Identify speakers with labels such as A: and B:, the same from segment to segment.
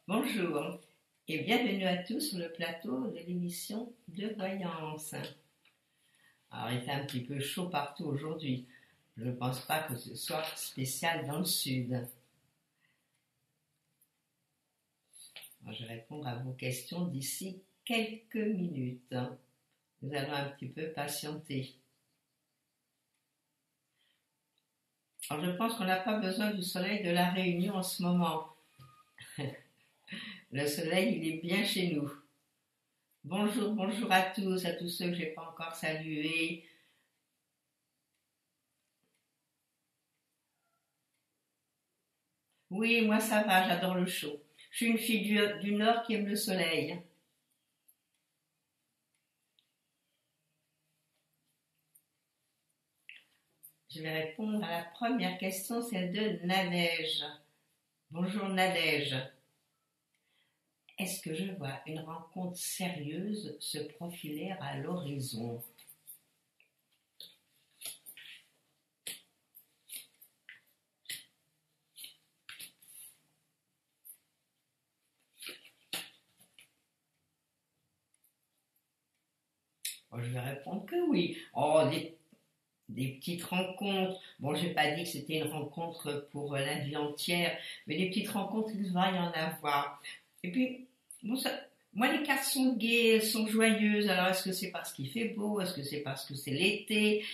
A: Bonjour et bienvenue à tous sur le plateau de l'émission de Voyance. Alors, il fait un petit peu chaud partout aujourd'hui. Je ne pense pas que ce soit spécial dans le sud. Alors, je vais répondre à vos questions d'ici quelques minutes. Nous allons un petit peu patienter. Alors, je pense qu'on n'a pas besoin du soleil de la Réunion en ce moment. Le soleil, il est bien chez nous. Bonjour, bonjour à tous ceux que je n'ai pas encore salués. Oui, moi ça va, j'adore le chaud. Je suis une fille du Nord qui aime le soleil. Je vais répondre à la première question, celle de Nadège. Bonjour Nadège. Est-ce que je vois une rencontre sérieuse se profiler à l'horizon? Bon, je vais répondre que oui. Oh, des petites rencontres. Bon, j'ai pas dit que c'était une rencontre pour la vie entière, mais des petites rencontres, il va y en avoir. Et puis, bon, moi, les cartes sont gaies, elles sont joyeuses. Alors, est-ce que c'est parce qu'il fait beau? Est-ce que c'est parce que c'est l'été?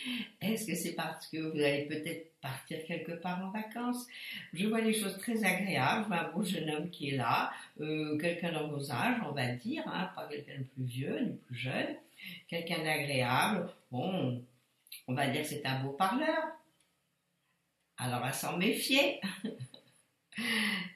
A: Est-ce que c'est parce que vous allez peut-être partir quelque part en vacances? Je vois des choses très agréables. Je vois un beau jeune homme qui est là, quelqu'un dans vos âges, on va dire, hein, pas quelqu'un de plus vieux ni plus jeune, quelqu'un d'agréable. Bon, on va dire que c'est un beau parleur. Alors à s'en méfier.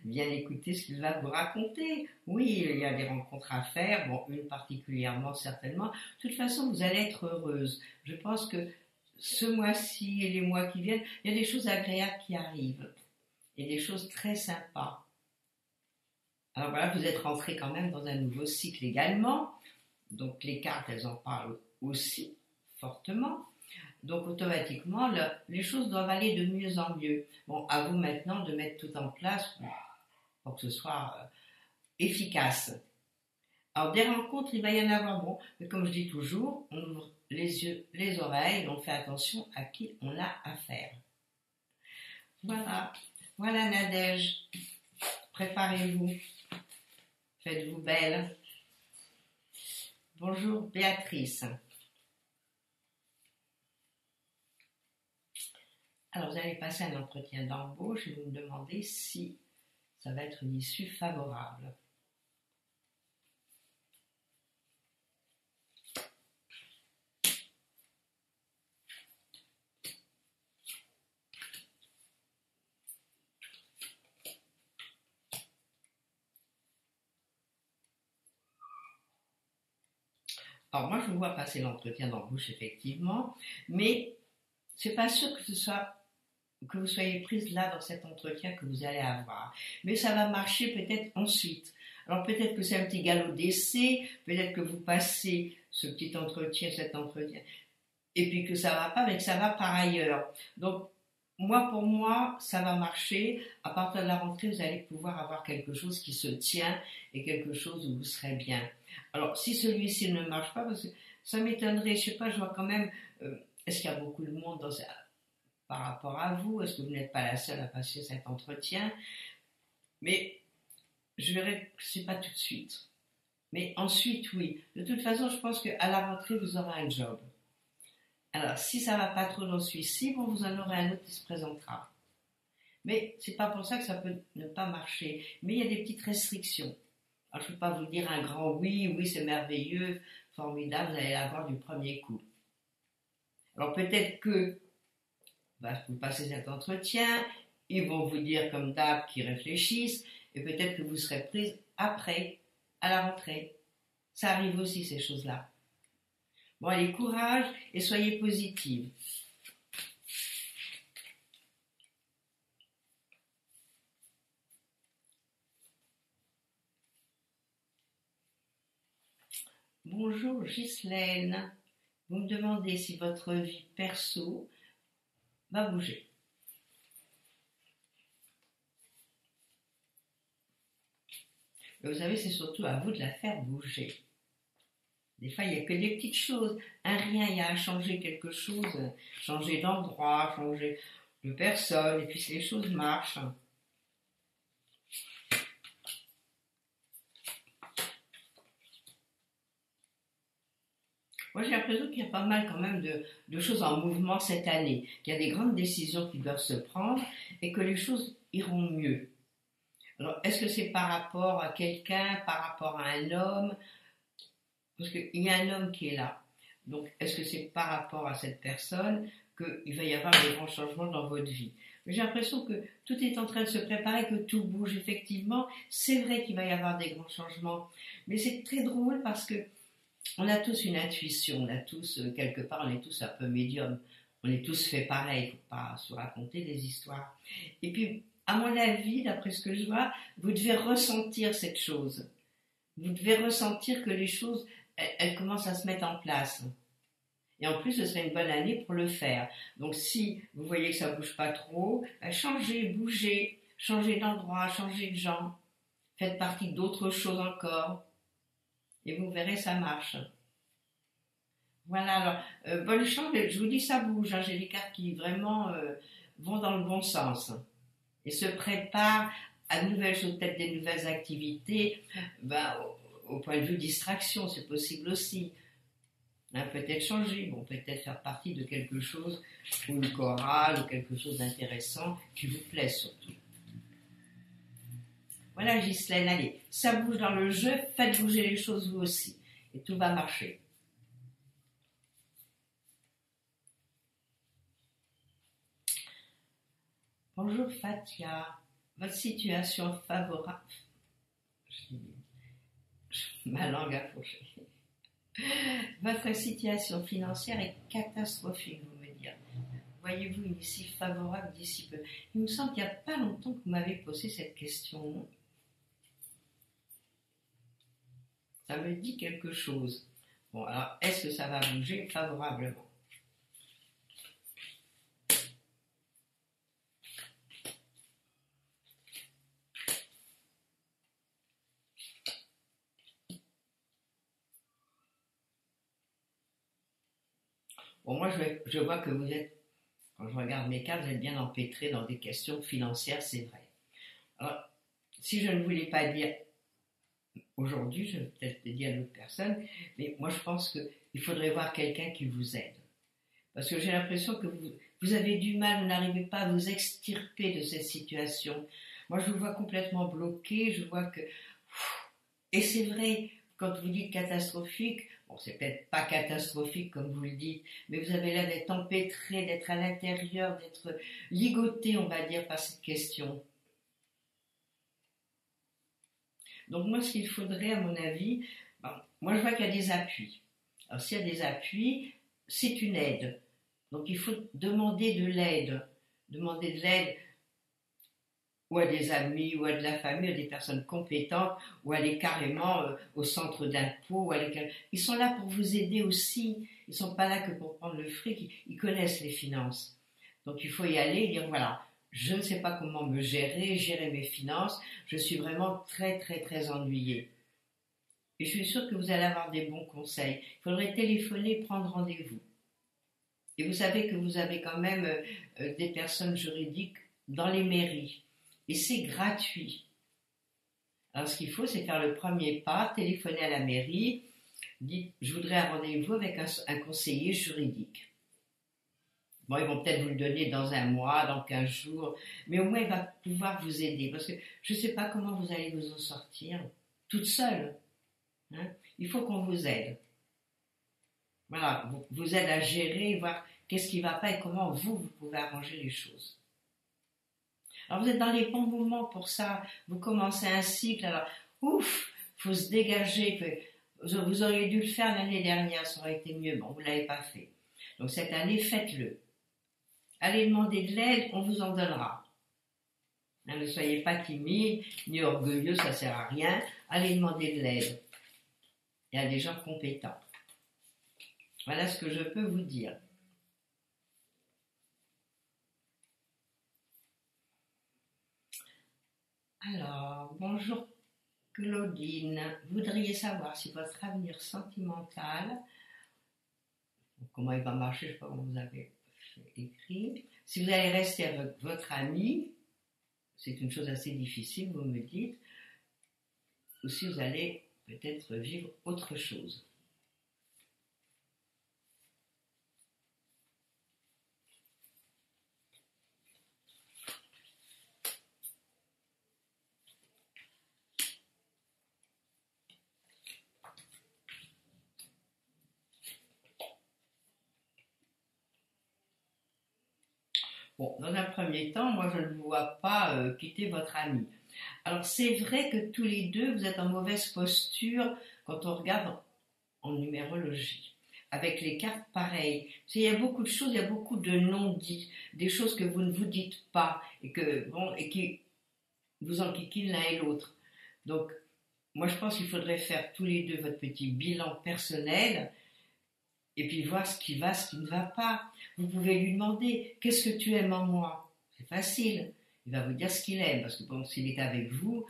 A: Bien écouter ce qu'il va vous raconter. Oui, il y a des rencontres à faire, bon, une particulièrement certainement. De toute façon, vous allez être heureuse. Je pense que ce mois-ci et les mois qui viennent, il y a des choses agréables qui arrivent. Et des choses très sympas. Alors voilà, vous êtes rentré quand même dans un nouveau cycle également. Donc les cartes, elles en parlent aussi fortement. Donc automatiquement, les choses doivent aller de mieux en mieux. Bon, à vous maintenant de mettre tout en place pour que ce soit efficace. Alors des rencontres, il va y en avoir, bon, mais comme je dis toujours, on ouvre les yeux, les oreilles, on fait attention à qui on a affaire. Voilà, voilà Nadège, préparez-vous, faites-vous belle. Bonjour Béatrice. Alors vous allez passer un entretien d'embauche et vous me demandez si ça va être une issue favorable. Alors moi je vous vois passer l'entretien d'embauche effectivement, mais c'est pas sûr que vous soyez prise là dans cet entretien que vous allez avoir. Mais ça va marcher peut-être ensuite. Alors peut-être que c'est un petit galop d'essai, peut-être que vous passez ce petit entretien, cet entretien, et puis que ça va pas, mais que ça va par ailleurs. Donc moi, pour moi, ça va marcher. À partir de la rentrée, vous allez pouvoir avoir quelque chose qui se tient et quelque chose où vous serez bien. Alors, si celui-ci ne marche pas, parce que ça m'étonnerait, je sais pas, je vois quand même, est-ce qu'il y a beaucoup de monde par rapport à vous? Est-ce que vous n'êtes pas la seule à passer cet entretien? Mais je verrai que c'est pas tout de suite. Mais ensuite, oui. De toute façon, je pense qu'à la rentrée, vous aurez un job. Alors, si ça va pas trop dans celui-ci, bon, vous en aurez un autre qui se présentera. Mais c'est pas pour ça que ça peut ne pas marcher. Mais il y a des petites restrictions. Alors, je ne peux pas vous dire un grand oui, oui, c'est merveilleux, formidable, vous allez l'avoir du premier coup. Alors, peut-être que vous passez cet entretien, ils vont vous dire comme d'hab qu'ils réfléchissent, et peut-être que vous serez prise après, à la rentrée. Ça arrive aussi, ces choses-là. Bon, allez, courage et soyez positive. Bonjour Ghislaine, vous me demandez si votre vie perso va bouger. Et vous savez, c'est surtout à vous de la faire bouger. Des fois, il n'y a que des petites choses. Un rien, il y a à changer quelque chose, changer d'endroit, changer de personne, et puis les choses marchent. Moi, j'ai l'impression qu'il y a pas mal quand même de choses en mouvement cette année, qu'il y a des grandes décisions qui doivent se prendre et que les choses iront mieux. Alors, est-ce que c'est par rapport à quelqu'un, par rapport à un homme? Parce qu'il y a un homme qui est là. Donc, est-ce que c'est par rapport à cette personne qu'il va y avoir des grands changements dans votre vie? J'ai l'impression que tout est en train de se préparer, que tout bouge effectivement. C'est vrai qu'il va y avoir des grands changements. Mais c'est très drôle parce que on a tous une intuition, on a tous, quelque part, on est tous un peu médium. On est tous fait pareil, il ne faut pas se raconter des histoires. Et puis, à mon avis, d'après ce que je vois, vous devez ressentir cette chose. Vous devez ressentir que les choses, elles commencent à se mettre en place. Et en plus, ce serait une bonne année pour le faire. Donc, si vous voyez que ça ne bouge pas trop, changez, bougez, changez d'endroit, changez de gens, faites partie d'autres choses encore. Et vous verrez, ça marche. Voilà, alors, bonne chance, je vous dis, ça bouge, hein, j'ai des cartes qui vraiment vont dans le bon sens et se préparent à de nouvelles choses, peut-être des nouvelles activités, ben, au point de vue distraction, c'est possible aussi. Hein, peut-être changer, bon, peut-être faire partie de quelque chose, ou une chorale, ou quelque chose d'intéressant qui vous plaît surtout. Voilà, Ghislaine, allez, ça bouge dans le jeu, faites bouger les choses vous aussi, et tout va marcher. Bonjour Fatia, votre situation favorable, ma langue a fauché. Votre situation financière est catastrophique, vous me dites. Voyez-vous une issue favorable d'ici peu? Il me semble qu'il n'y a pas longtemps que vous m'avez posé cette question. Ça me dit quelque chose. Bon, alors, est-ce que ça va bouger favorablement? Bon, moi, je vois que vous êtes, quand je regarde mes cartes, vous êtes bien empêtré dans des questions financières, c'est vrai. Alors, si je ne voulais pas dire aujourd'hui, je vais peut-être le dire à d'autres personnes, mais moi, je pense qu'il faudrait voir quelqu'un qui vous aide. Parce que j'ai l'impression que vous avez du mal, vous n'arrivez pas à vous extirper de cette situation. Moi, je vous vois complètement bloqué, je vois que... Et c'est vrai, quand vous dites catastrophique, bon, c'est peut-être pas catastrophique comme vous le dites, mais vous avez l'air d'être empêtré, d'être à l'intérieur, d'être ligoté, on va dire, par cette question. Donc moi, ce qu'il faudrait, à mon avis, bon, moi je vois qu'il y a des appuis. Alors s'il y a des appuis, c'est une aide. Donc il faut demander de l'aide. Demander de l'aide ou à des amis, ou à de la famille, à des personnes compétentes, ou aller carrément au centre d'impôt. Ils sont là pour vous aider aussi. Ils ne sont pas là que pour prendre le fric. Ils connaissent les finances. Donc il faut y aller et dire voilà, je ne sais pas comment me gérer mes finances. Je suis vraiment très très très ennuyée. Et je suis sûre que vous allez avoir des bons conseils. Il faudrait téléphoner, prendre rendez-vous. Et vous savez que vous avez quand même des personnes juridiques dans les mairies. Et c'est gratuit. Alors ce qu'il faut, c'est faire le premier pas, téléphoner à la mairie, dire je voudrais un rendez-vous avec un conseiller juridique. Bon, ils vont peut-être vous le donner dans un mois, dans 15 jours, mais au moins il va pouvoir vous aider. Parce que je ne sais pas comment vous allez vous en sortir, toute seule. Hein. Il faut qu'on vous aide. Voilà, vous aide à gérer, voir qu'est-ce qui ne va pas et comment vous pouvez arranger les choses. Alors vous êtes dans les bons moments pour ça, vous commencez un cycle, alors ouf, il faut se dégager, vous auriez dû le faire l'année dernière, ça aurait été mieux, bon, vous ne l'avez pas fait. Donc cette année, faites-le. Allez demander de l'aide, on vous en donnera. Hein, ne soyez pas timide, ni orgueilleux, ça ne sert à rien, allez demander de l'aide. Il y a des gens compétents. Voilà ce que je peux vous dire. Alors, bonjour Claudine, vous voudriez savoir si votre avenir sentimental, comment il va marcher, je ne sais pas comment vous avez écrit, si vous allez rester avec votre ami, c'est une chose assez difficile, vous me dites, ou si vous allez peut-être vivre autre chose. Bon, dans un premier temps, moi je ne vous vois pas quitter votre ami. Alors c'est vrai que tous les deux, vous êtes en mauvaise posture quand on regarde en numérologie. Avec les cartes, pareil. Il y a beaucoup de choses, il y a beaucoup de non-dits, des choses que vous ne vous dites pas et qui vous enquiquinent l'un et l'autre. Donc, moi je pense qu'il faudrait faire tous les deux votre petit bilan personnel et puis voir ce qui va, ce qui ne va pas. Vous pouvez lui demander qu'est-ce que tu aimes en moi. C'est facile. Il va vous dire ce qu'il aime parce que bon, s'il est avec vous,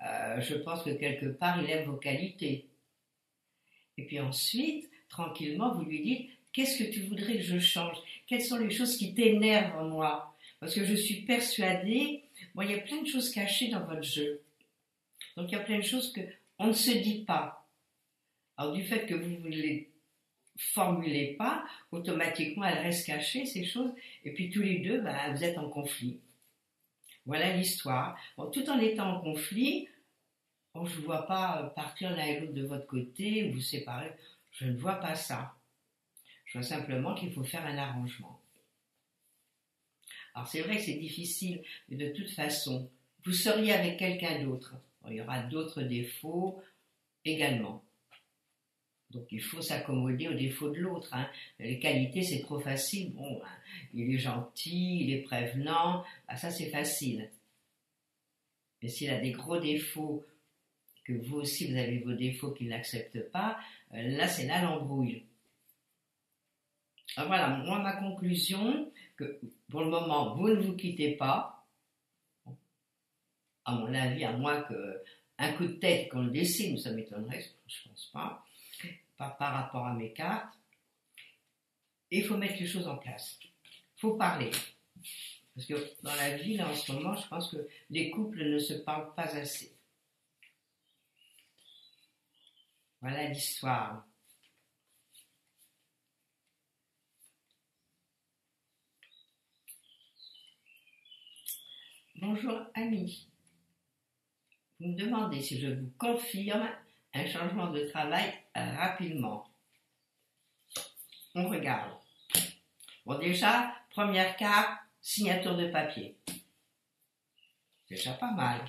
A: je pense que quelque part il aime vos qualités. Et puis ensuite, tranquillement, vous lui dites qu'est-ce que tu voudrais que je change? Quelles sont les choses qui t'énervent en moi? Parce que je suis persuadée, moi, il y a plein de choses cachées dans votre jeu. Donc il y a plein de choses qu'on ne se dit pas. Alors du fait que vous ne les formulez pas, automatiquement elles restent cachées, ces choses, et puis tous les deux, vous êtes en conflit. Voilà l'histoire. Bon, tout en étant en conflit, bon, je ne vois pas partir l'un et l'autre de votre côté ou vous séparer. Je ne vois pas ça. Je vois simplement qu'il faut faire un arrangement. Alors c'est vrai que c'est difficile, mais de toute façon, vous seriez avec quelqu'un d'autre. Bon, il y aura d'autres défauts également. Donc il faut s'accommoder aux défauts de l'autre. Hein. Les qualités, c'est trop facile. Bon, hein, il est gentil, il est prévenant, ça c'est facile. Mais s'il a des gros défauts, que vous aussi vous avez vos défauts qu'il n'accepte pas, là c'est là l'embrouille. Alors voilà, moi ma conclusion, que pour le moment vous ne vous quittez pas, à mon avis, à moins qu'un coup de tête qu'on le décide, ça m'étonnerait, je ne pense pas, par rapport à mes cartes. Et il faut mettre les choses en place. Il faut parler. Parce que dans la vie, là, en ce moment, je pense que les couples ne se parlent pas assez. Voilà l'histoire. Bonjour, Annie. Vous me demandez si je vous confirme un changement de travail rapidement. On regarde. Bon, déjà, première carte, signature de papier. C'est déjà pas mal.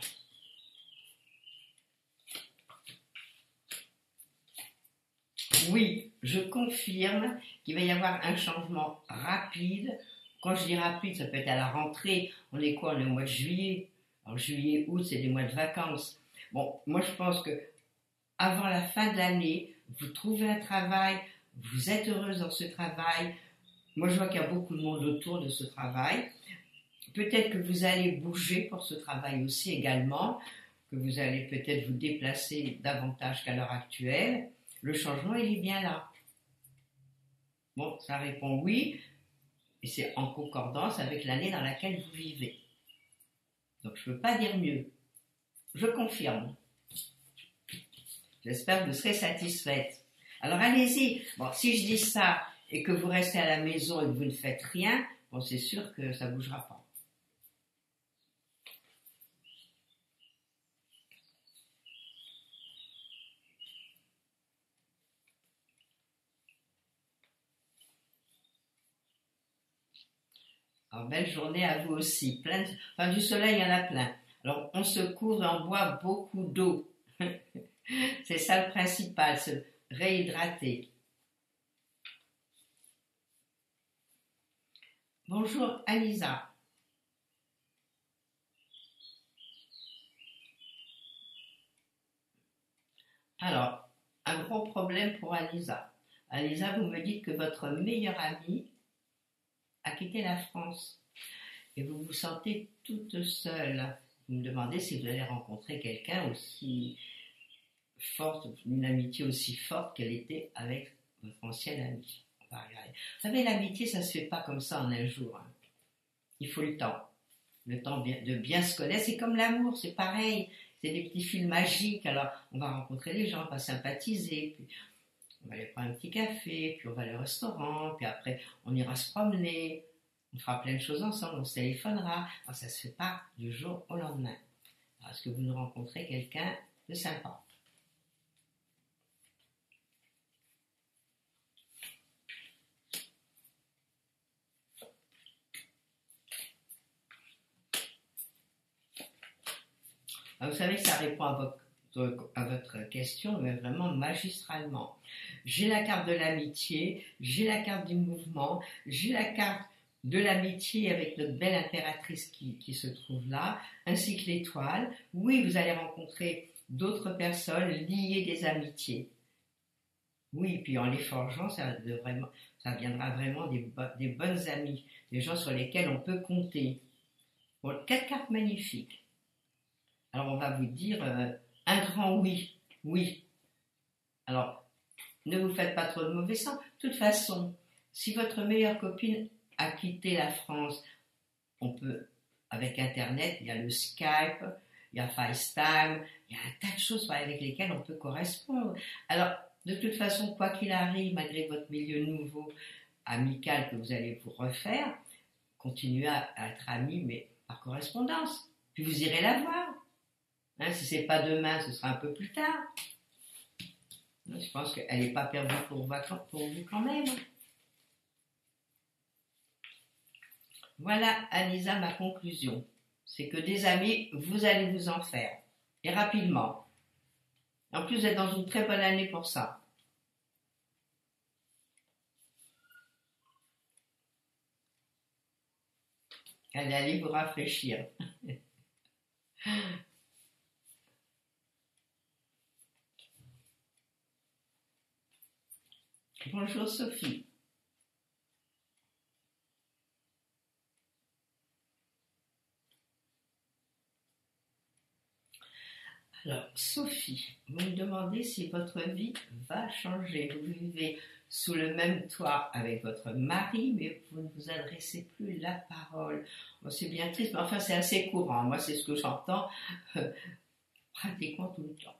A: Oui, je confirme qu'il va y avoir un changement rapide. Quand je dis rapide, ça peut être à la rentrée. On est quoi? On est au mois de juillet. Alors, juillet, août, c'est des mois de vacances. Bon, moi, je pense que avant la fin de l'année, vous trouvez un travail, vous êtes heureuse dans ce travail. Moi, je vois qu'il y a beaucoup de monde autour de ce travail. Peut-être que vous allez bouger pour ce travail aussi également, que vous allez peut-être vous déplacer davantage qu'à l'heure actuelle. Le changement, il est bien là. Bon, ça répond oui, et c'est en concordance avec l'année dans laquelle vous vivez. Donc, je ne peux pas dire mieux. Je confirme. J'espère que vous serez satisfaite. Alors, allez-y. Bon, si je dis ça et que vous restez à la maison et que vous ne faites rien, bon, c'est sûr que ça ne bougera pas. Alors, belle journée à vous aussi. Enfin, du soleil, il y en a plein. Alors, on se couvre et on boit beaucoup d'eau. C'est ça le principal, se réhydrater. Bonjour, Anisa. Alors, un gros problème pour Anisa. Anisa, vous me dites que votre meilleure amie a quitté la France et vous vous sentez toute seule. Vous me demandez si vous allez rencontrer quelqu'un ou si forte, une amitié aussi forte qu'elle était avec votre ancienne amie. On va regarder. Vous savez, l'amitié, ça se fait pas comme ça en un jour. Hein. Il faut le temps. Le temps de bien se connaître. C'est comme l'amour, c'est pareil. C'est des petits fils magiques. Alors, on va rencontrer les gens, on va sympathiser, puis on va aller prendre un petit café, puis on va aller au restaurant, puis après, on ira se promener. On fera plein de choses ensemble, on se téléphonera. Alors, ça se fait pas du jour au lendemain. Alors, est-ce que vous nous rencontrez quelqu'un de sympa? Alors, vous savez que ça répond à votre question, mais vraiment magistralement. J'ai la carte de l'amitié, j'ai la carte du mouvement, j'ai la carte de l'amitié avec notre belle impératrice qui se trouve là, ainsi que l'étoile. Oui, vous allez rencontrer d'autres personnes, lier des amitiés. Oui, puis en les forgeant, ça viendra vraiment des bonnes amies, des gens sur lesquels on peut compter. Bon, 4 cartes magnifiques. Alors on va vous dire un grand oui, oui. Alors, ne vous faites pas trop de mauvais sang. De toute façon, si votre meilleure copine a quitté la France, on peut, avec Internet, il y a le Skype, il y a FaceTime, il y a un tas de choses avec lesquelles on peut correspondre. Alors, de toute façon, quoi qu'il arrive, malgré votre milieu nouveau, amical que vous allez vous refaire, continuez à être amis, mais par correspondance. Puis vous irez la voir. Hein, si c'est pas demain, ce sera un peu plus tard. Je pense qu'elle n'est pas perdue pour vous quand même. Voilà, Anisa, ma conclusion. C'est que des amis, vous allez vous en faire. Et rapidement. En plus, vous êtes dans une très bonne année pour ça. Allez vous rafraîchir. Bonjour Sophie. Alors Sophie, vous me demandez si votre vie va changer. Vous vivez sous le même toit avec votre mari, mais vous ne vous adressez plus la parole. Bon, c'est bien triste, mais enfin c'est assez courant. Moi c'est ce que j'entends pratiquement tout le temps.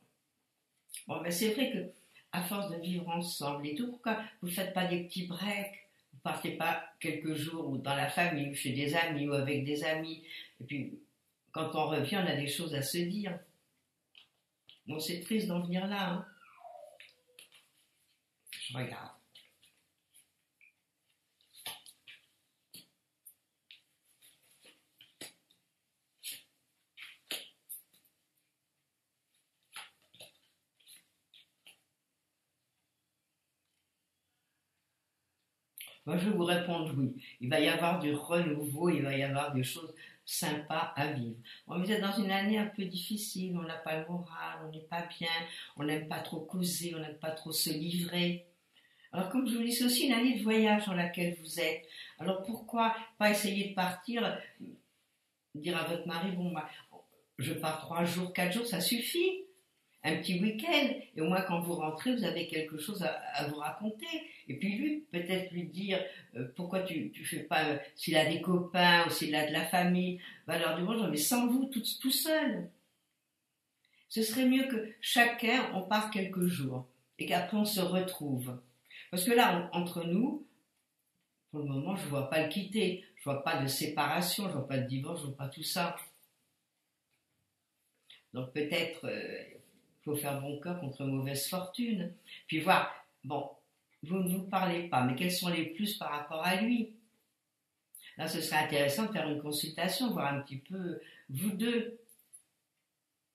A: Bon, mais c'est vrai que à force de vivre ensemble et tout, pourquoi vous ne faites pas des petits breaks? Vous partez pas quelques jours ou dans la famille ou chez des amis ou avec des amis. Et puis quand on revient, on a des choses à se dire. Bon, c'est triste d'en venir là. Hein. Je regarde. Moi, je vais vous répondre oui. Il va y avoir du renouveau, il va y avoir des choses sympas à vivre. Bon, vous êtes dans une année un peu difficile, on n'a pas le moral, on n'est pas bien, on n'aime pas trop causer, on n'aime pas trop se livrer. Alors, comme je vous dis, c'est aussi une année de voyage dans laquelle vous êtes. Alors, pourquoi pas essayer de partir, dire à votre mari, bon, bah, je pars 3 jours, 4 jours, ça suffit. Un petit week-end, et au moins quand vous rentrez, vous avez quelque chose à vous raconter. Et puis lui, peut-être lui dire pourquoi tu fais pas, s'il a des copains ou s'il a de la famille, va leur dire bonjour, mais sans vous, tout seul. Ce serait mieux que chacun, on part quelques jours, et qu'après on se retrouve. Parce que là, entre nous, pour le moment, je ne vois pas le quitter, je ne vois pas de séparation, je ne vois pas de divorce, je ne vois pas tout ça. Donc peut-être... il faut faire bon cœur contre mauvaise fortune. Puis voir, bon, vous ne vous parlez pas, mais quels sont les plus par rapport à lui? Là, ce serait intéressant de faire une consultation, voir un petit peu vous deux.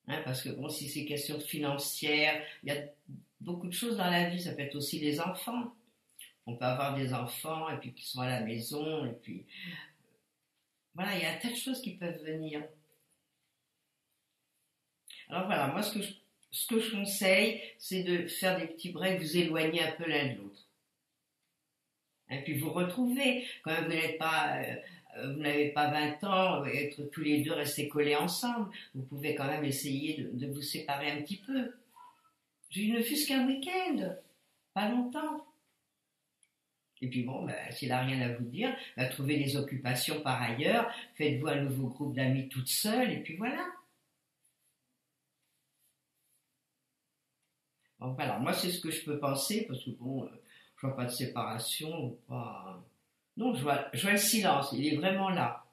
A: Hein, parce que bon, si c'est question financière, il y a beaucoup de choses dans la vie, ça peut être aussi les enfants. On peut avoir des enfants et puis qui sont à la maison, et puis voilà, il y a un tas de choses qui peuvent venir. Alors voilà, moi ce que je conseille, c'est de faire des petits breaks, vous éloigner un peu l'un de l'autre. Et puis vous retrouvez, quand même vous n'avez pas 20 ans, être tous les deux restés collés ensemble, vous pouvez quand même essayer de vous séparer un petit peu. Je ne fût-ce qu'un week-end, pas longtemps. Et puis bon, s'il n'a rien à vous dire, trouvez des occupations par ailleurs, faites-vous un nouveau groupe d'amis toute seule, et puis voilà. Donc voilà, moi c'est ce que je peux penser, parce que bon, je vois pas de séparation, pas... Non, je vois le silence, il est vraiment là.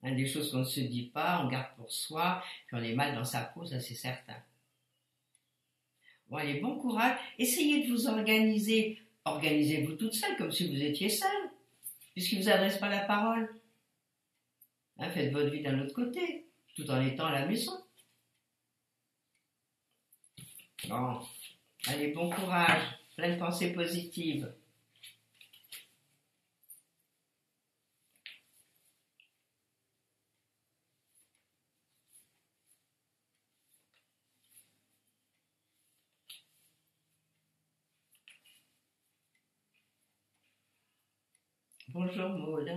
A: Hein, des choses qu'on ne se dit pas, on garde pour soi, puis on est mal dans sa peau, ça c'est certain. Bon, allez, bon courage, essayez de vous organiser. Organisez-vous toute seule, comme si vous étiez seule, puisqu'il ne vous adresse pas la parole. Hein, faites votre vie d'un autre côté, tout en étant à la maison. Bon, allez, bon courage, plein de pensées positives. Bonjour Maud,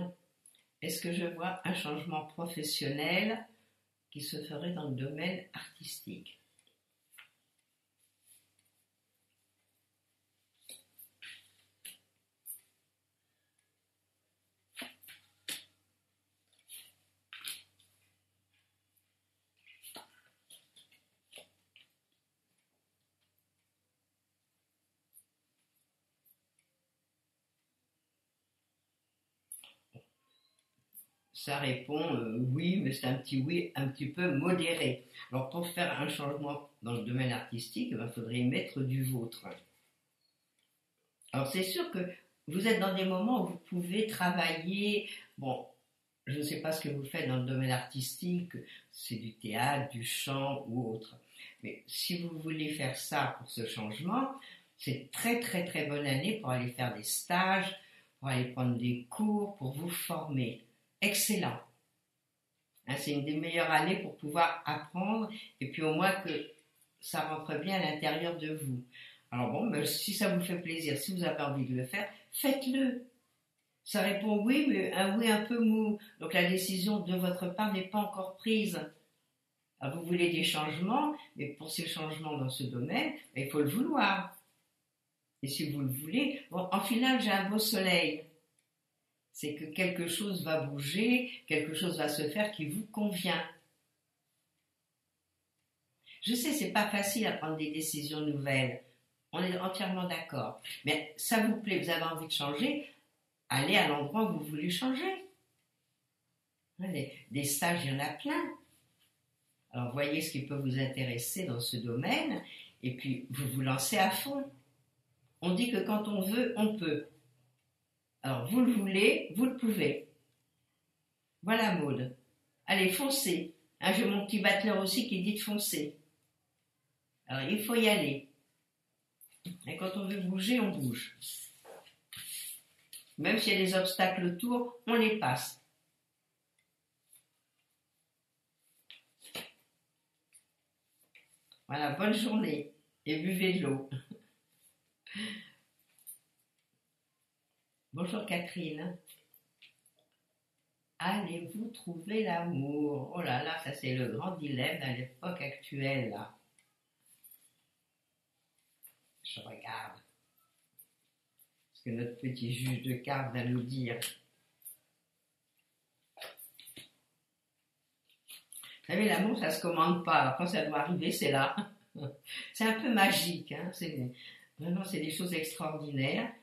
A: est-ce que je vois un changement professionnel qui se ferait dans le domaine artistique? Ça répond oui, mais c'est un petit oui un petit peu modéré. Alors pour faire un changement dans le domaine artistique, il faudrait y mettre du vôtre. Alors c'est sûr que vous êtes dans des moments où vous pouvez travailler, bon, je ne sais pas ce que vous faites dans le domaine artistique, c'est du théâtre, du chant ou autre. Mais si vous voulez faire ça pour ce changement, c'est très très très bonne année pour aller faire des stages, pour aller prendre des cours, pour vous former. Excellent. Hein, c'est une des meilleures années pour pouvoir apprendre et puis au moins que ça rentre bien à l'intérieur de vous. Alors bon, si ça vous fait plaisir, si vous avez envie de le faire, faites-le. Ça répond oui, mais un oui un peu mou. Donc la décision de votre part n'est pas encore prise. Alors vous voulez des changements, mais pour ces changements dans ce domaine, il faut le vouloir. Et si vous le voulez, bon, en final, j'ai un beau soleil. C'est que quelque chose va bouger, quelque chose va se faire qui vous convient. Je sais, c'est pas facile à prendre des décisions nouvelles. On est entièrement d'accord. Mais ça vous plaît, vous avez envie de changer, allez à l'endroit où vous voulez changer. Des stages, il y en a plein. Alors voyez ce qui peut vous intéresser dans ce domaine et puis vous vous lancez à fond. On dit que quand on veut, on peut. Alors vous le voulez, vous le pouvez. Voilà Maud. Allez, foncez. Hein, j'ai mon petit battleur aussi qui dit de foncer. Alors il faut y aller. Et quand on veut bouger, on bouge. Même s'il y a des obstacles autour, on les passe. Voilà, bonne journée et buvez de l'eau. Bonjour Catherine. Allez-vous trouver l'amour? Oh là là, ça c'est le grand dilemme à l'époque actuelle là. Je regarde ce que notre petit juge de cartes va nous dire. Vous savez, l'amour, ça se commande pas. Quand ça doit arriver, c'est là. C'est un peu magique. Hein. Vraiment, c'est des choses extraordinaires.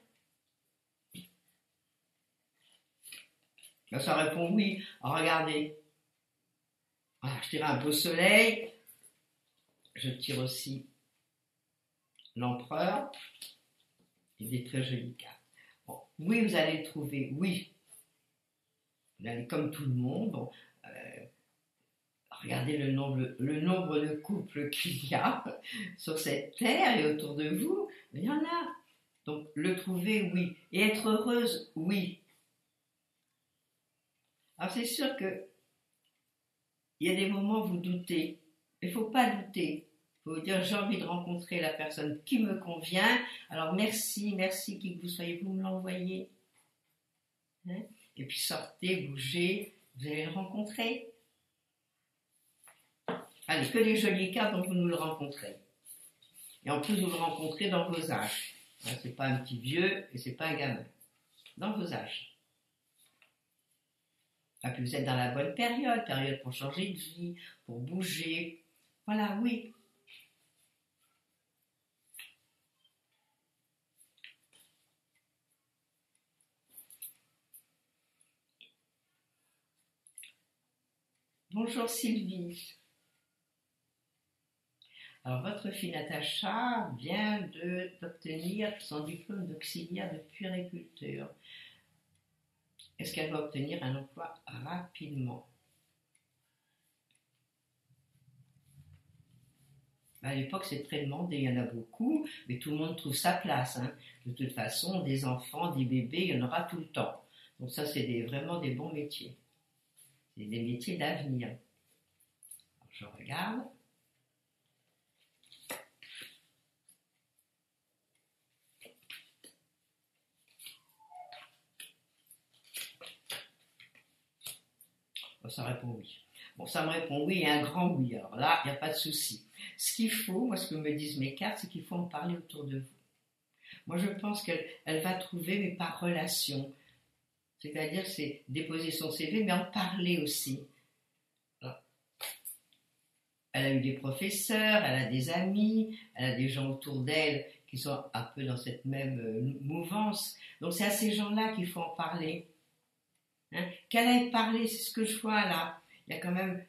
A: Là, ça répond oui. Alors, regardez. Voilà, je tire un beau soleil. Je tire aussi l'empereur. Et des très jolies cartes. Bon, oui, vous allez le trouver. Oui. Vous allez comme tout le monde. Bon, regardez le nombre de couples qu'il y a sur cette terre et autour de vous. Il y en a. Donc, le trouver, oui. Et être heureuse, oui. Alors, c'est sûr que il y a des moments où vous doutez. Il ne faut pas douter. Il faut vous dire, j'ai envie de rencontrer la personne qui me convient. Alors, merci, qui que vous soyez, vous me l'envoyez. Hein? Et puis, sortez, bougez, vous allez le rencontrer. Allez, que les jolies cartes dont vous nous le rencontrez. Et en plus, vous le rencontrez dans vos âges. Hein, c'est pas un petit vieux et c'est pas un gamin. Dans vos âges. Et puis vous êtes dans la bonne période pour changer de vie, pour bouger. Voilà, oui. Bonjour Sylvie. Alors, votre fille Natacha vient d'obtenir son diplôme d'auxiliaire de puériculture. Est-ce qu'elle va obtenir un emploi rapidement? À l'époque, c'est très demandé, il y en a beaucoup, mais tout le monde trouve sa place. Hein. De toute façon, des enfants, des bébés, il y en aura tout le temps. Donc ça, c'est vraiment des bons métiers. C'est des métiers d'avenir. Je regarde. Bon, ça répond oui. Bon, ça me répond oui et un grand oui. Alors là, il n'y a pas de souci. Ce qu'il faut, moi, ce que me disent mes cartes, c'est qu'il faut en parler autour de vous. Moi, je pense qu'elle va trouver, mais par relation. C'est-à-dire, c'est déposer son CV, mais en parler aussi. Alors, elle a eu des professeurs, elle a des amis, elle a des gens autour d'elle qui sont un peu dans cette même mouvance. Donc, c'est à ces gens-là qu'il faut en parler. Hein, qu'elle aille parler, c'est ce que je vois là. Il y a quand même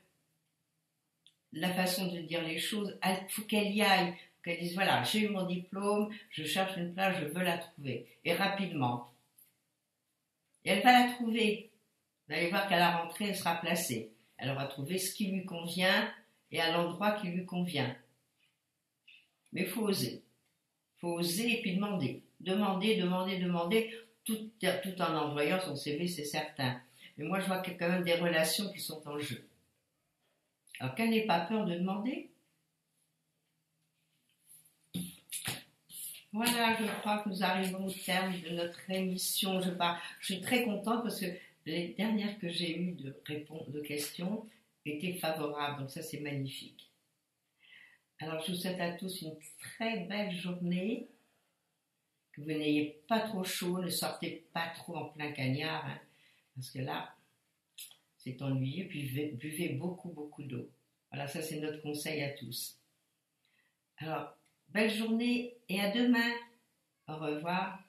A: la façon de dire les choses. Il faut qu'elle y aille, qu'elle dise voilà, j'ai eu mon diplôme, je cherche une place, je veux la trouver. Et rapidement. Et elle va la trouver. Vous allez voir qu'à la rentrée, elle sera placée. Elle aura trouvé ce qui lui convient et à l'endroit qui lui convient. Mais il faut oser. Il faut oser et puis demander. Demander, tout en envoyant son CV, c'est certain. Mais moi, je vois qu'il y a quand même des relations qui sont en jeu. Alors qu'elle n'ait pas peur de demander. Voilà, je crois que nous arrivons au terme de notre émission. Je suis très contente parce que les dernières que j'ai eues de questions étaient favorables. Donc ça, c'est magnifique. Alors, je vous souhaite à tous une très belle journée. Que vous n'ayez pas trop chaud, ne sortez pas trop en plein cagnard, hein, parce que là, c'est ennuyeux, puis buvez beaucoup d'eau. Voilà, ça c'est notre conseil à tous. Alors, belle journée et à demain. Au revoir.